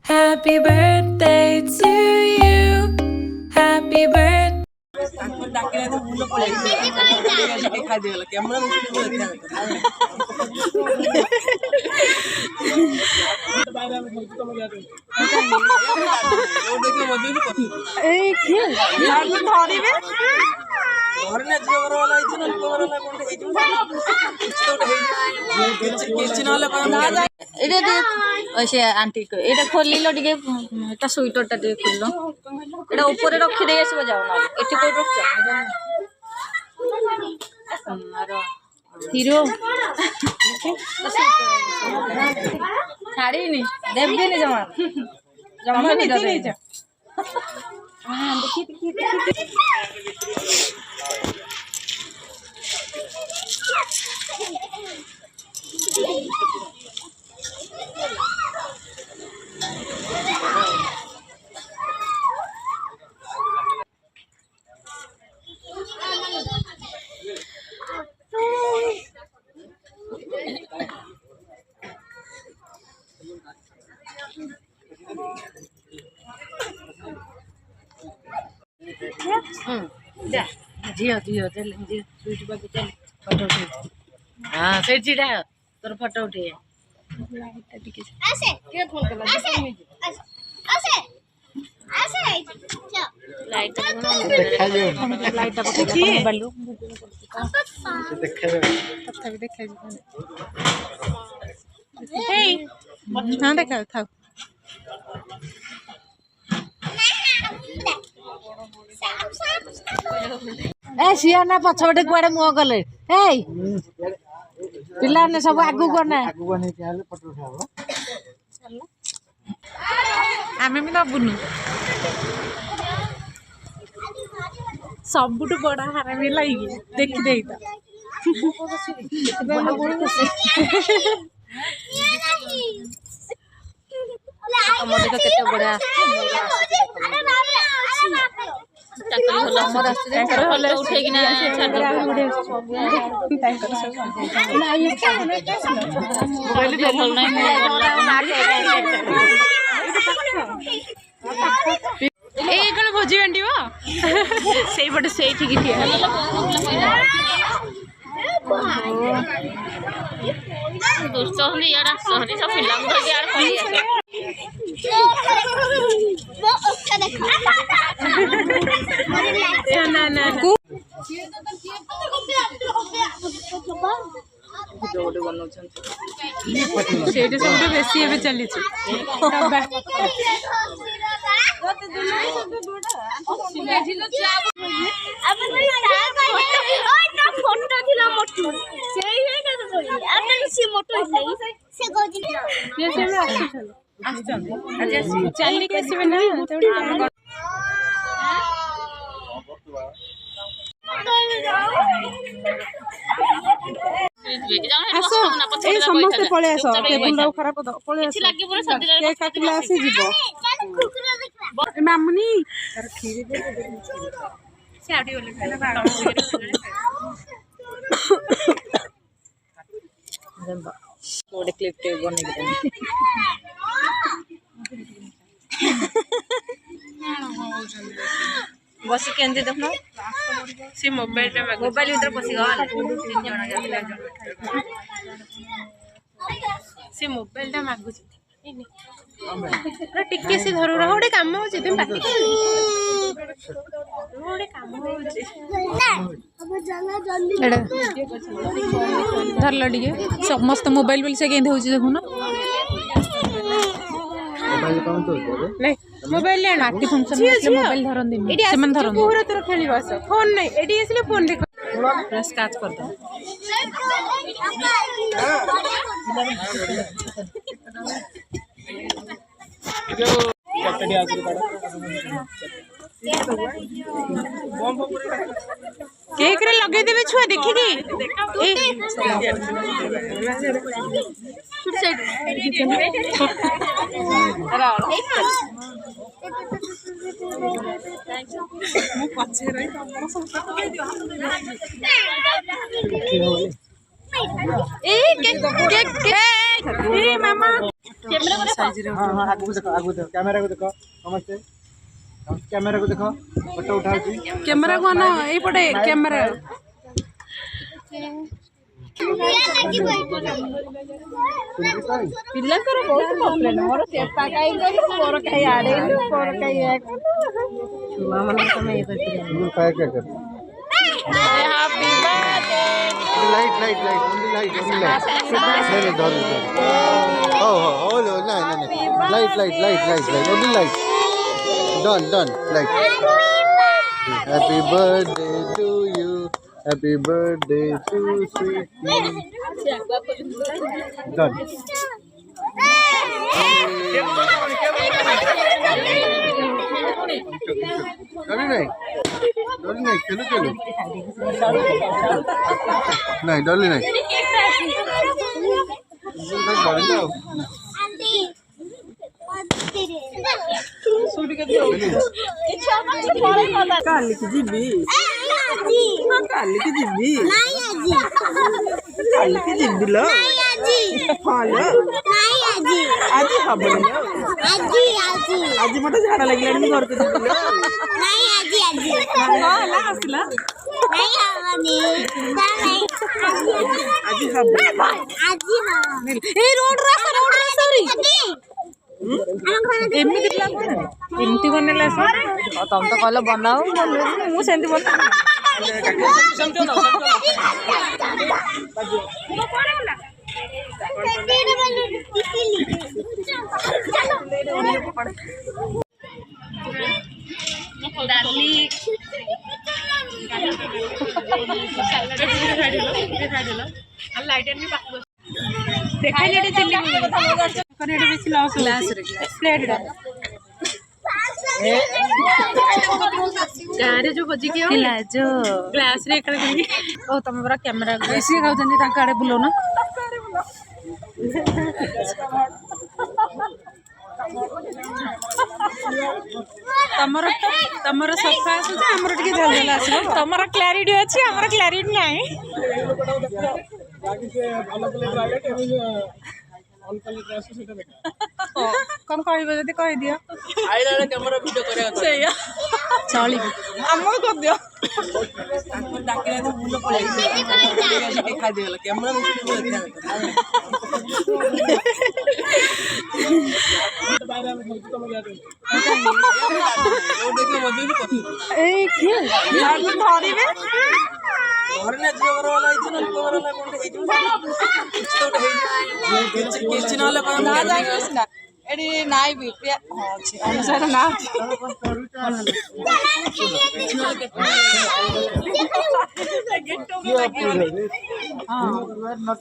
Happy birthday to you. Happy birthday. से aunty को ये खोल टे स्वेटर टा खोल ये ऊपर रखी दे आसब जाओ ना ये कौट रख हिरो छाड़ी देवी जमा जमा नहीं झील झील चल स्वीट बाबू चल फोटो उठे हाँ से चिड़ा तोर फोटो उठे लाइट हाँ देखा था सियाना पछपटे कुआडे मुह गले पिला सब आगू गना आमे भी नबुनु सबुठ बड़ हार भी लगे देखी दे केते बड़ा भोजी बांट से पटे से दुष्ट सब बेसी चली चल समस्त पलि आस टेबुल खराब पलि आसी मामुनी गोटे क्लिप टे बन बस के देखना सी मोबाइल भर पशिगला सी मोबाइल मागुच टिके सी धर गोटे कम हो धरल टे समस्त मोबाइल बोली से केंदे होची देखुन मोबाइल पार्टी फंक्शन मोबाइल धरंदी से मन धरन पूरा तोर खेली बस फोन नहीं एडी आसले फोन देख प्रेस काच कर दो केक रे लगे देबे छुआ देखि मामा साइज रे हाँ हाँ आगू देखो कैमेरा को देखो नमस्ते कैमेरा को देखो फोटो उठाउची कैमरा को ना ए पटे कैमरा ପିଲାଙ୍କର ବହୁତ କମ୍ପ୍ଲେନ୍ ମୋର ଚେପା କାଇ ଗଲୁ ମୋର କାଇ ଆଡେଇଲୁ ମୋର କାଇ ଏ କଲୁ ଛୁଆ ମାନଙ୍କୁ ତମେ ଇଏ କରିଥିଲ काय क्या कर happy birthday light light light only light नहीं डर ओ नहीं light light light light light only light done light happy birthday to you happy birthday to Sweety done Dolly नहीं खेलो नहीं डॉली नहीं କାଲି କି ଯିବି କାଲି କି ଯିବି କାଲି କି ଯିବି ଲୋ ହଁ ଲୋ ଆଜି ହବନି ଲୋ ଆଜି ମତେ ଝାଡ଼ା ଲାଗିଲାଣି ମୁଁ ଘରକୁ ଯିବି ଲୋ ହଁ ହେଲା ଆସିଲା ଆଜି ହବ ଏ ରୋଡ ଏମିତି ଏମିତି ବନେଇଲା ତମେ ତ କହିଲ ବନାଉ ମୁଁ ସେମିତି ବନାଉ ଗାଁରେ ଯୋଉ ଭୋଜି କି ଯୋଉ ଗ୍ଲାସ ରେ ଓ ତମେ ପରା କ୍ୟାମେରା ସିଏ ଖାଉଛନ୍ତି ତାଙ୍କ ଆଡେ ବୁଲଉନ ତମର ସଫା ଆସୁଛି ଆମର ଟିକେ ଜଲଦି ଆସିବ ତମର କ୍ଲାରିଟି ଅଛି ଆମର କ୍ଲାରିଟି ନାହିଁ କଣ କହିବ ଯଦି କହିଦିଅ ସେଇଆ ଚଳିବ ଆମକୁ କରିଦିଅ ଧରିବେ କିଛି ନହେଲେ ଏଠି ନାଇଁ ବି ଅନୁସାରେ ନା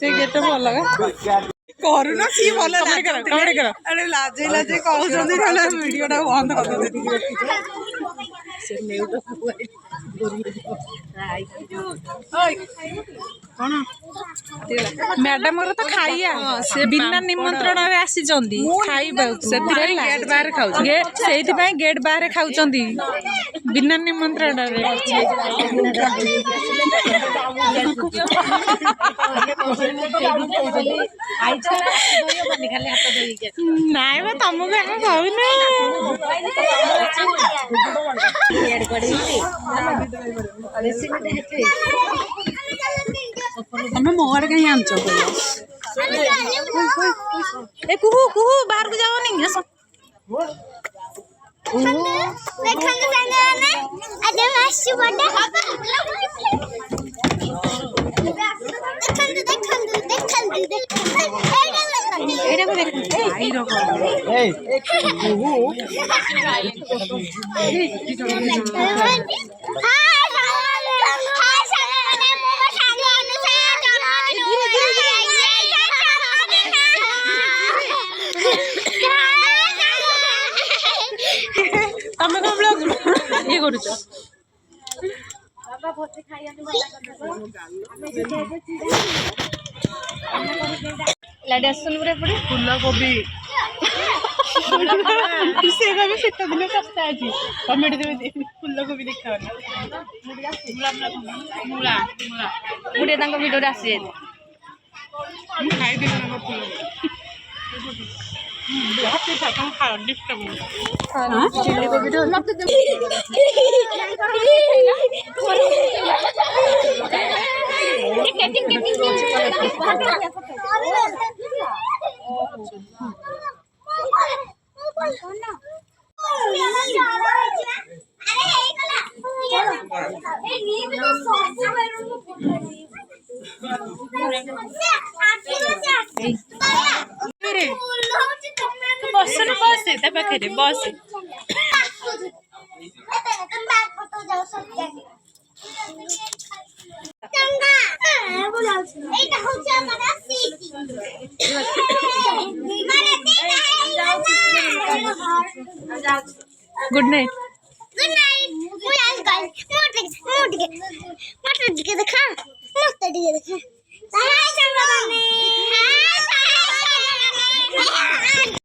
ସେ ଗେଟ ଭଲ କରୁନ ସିଏ ଭଲ ଆରେ ଲାଜେଇ କହୁଛନ୍ତି ତାହେଲେ ଭିଡିଓ ଟା ବନ୍ଦ କରିଦଉଛନ୍ତି କଣ ମ୍ୟାଡାମର ତ ଖାଇବା ସେ ବିନା ନିମନ୍ତ୍ରଣରେ ଆସିଛନ୍ତି ଖାଇବାକୁ ସେଥିପାଇଁ ଗେଟ୍ ବାହାରେ ଖାଉଛନ୍ତି ସେଇଥିପାଇଁ ଗେଟ୍ ବାହାରେ ଖାଉଛନ୍ତି ବିନା ନିମନ୍ତ୍ରଣରେ ନାଇଁ ବା ତମକୁ ଆମେ କହୁନୁ ତମେ ମୋ ଆଡେ କାହିଁ ଆଣିଛ ଏ କୁହୁ ବାହାରକୁ ଯାଅନି ତମେ କଣ ବ୍ଲଗ ଇଏ କରୁଛ ଲାଡି ଆସୁନି ପୁରା ଏପଟେ ଫୁଲକୋବି ସେ କହିବେ ଶୀତ ଦିନ ଶସ୍ତା ଅଛି ଟମାଟୋ ଦେବେ ଫୁଲକୋବି ଦେଖାଉନି ମୁଁ ଟିକେ ତାଙ୍କ ଭିଡ଼ିଓରେ ଆସିଯାଇଛି ମୁଁ ଖାଇଦେବି ତାଙ୍କ ଫୁଲକୋବି ବସନ ବସେ ତା ପାଖରେ ବସେ गुड नाइट देखा मस्त देखा